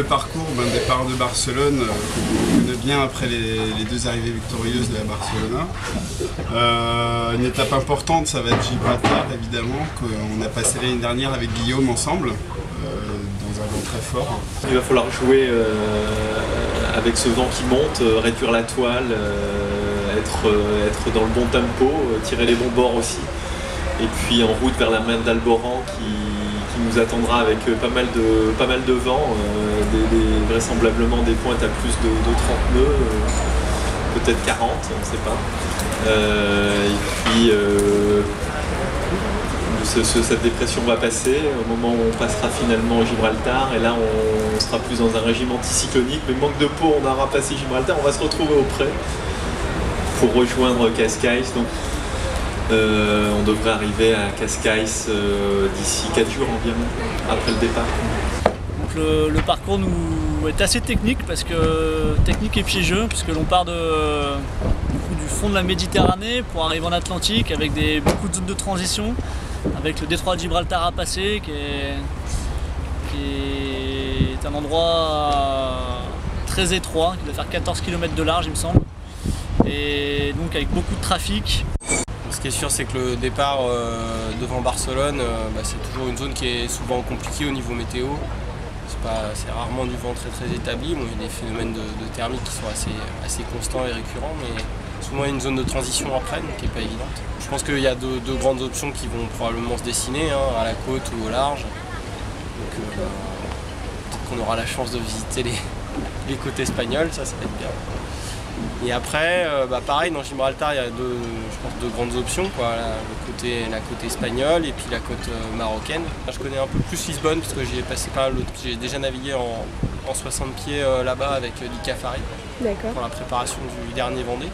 le parcours, départ de Barcelone, qu'on connaît bien après les deux arrivées victorieuses de la Barcelona. Une étape importante, ça va être Gibraltar, évidemment, qu'on a passé l'année dernière avec Guillaume ensemble, dans un vent très fort. Il va falloir jouer avec ce vent qui monte, réduire la toile, être dans le bon tempo, tirer les bons bords aussi. Et puis en route vers la main d'Alboran qui nous attendra avec pas mal de vent, vraisemblablement des pointes à plus de 30 nœuds, peut-être 40, on ne sait pas. Et puis cette dépression va passer au moment où on passera finalement au Gibraltar, et là on sera plus dans un régime anticyclonique, mais manque de peau, on aura passé Gibraltar, on va se retrouver au près pour rejoindre Cascais. Donc on devrait arriver à Cascais d'ici 4 jours environ, après le départ. Donc le parcours nous est assez technique, technique et piégeux, puisque l'on part du fond de la Méditerranée pour arriver en Atlantique avec beaucoup de zones de transition, avec le détroit de Gibraltar à passer, qui est un endroit très étroit, qui doit faire 14 km de large il me semble, et donc avec beaucoup de trafic. Ce qui est sûr, c'est que le départ devant Barcelone, c'est toujours une zone qui est souvent compliquée au niveau météo. C'est rarement du vent très établi. Bon, il y a des phénomènes de thermique qui sont assez constants et récurrents, mais souvent il y a une zone de transition après, donc qui n'est pas évidente. Je pense qu'il y a deux grandes options qui vont probablement se dessiner, à la côte ou au large. Donc peut-être qu'on aura la chance de visiter les côtes espagnoles, ça va être bien. Et après, pareil, dans Gibraltar, il y a deux grandes options, la côte espagnole et puis la côte marocaine. Je connais un peu plus Lisbonne parce que j'ai déjà navigué en 60 pieds là-bas avec l'Icafari pour la préparation du dernier Vendée.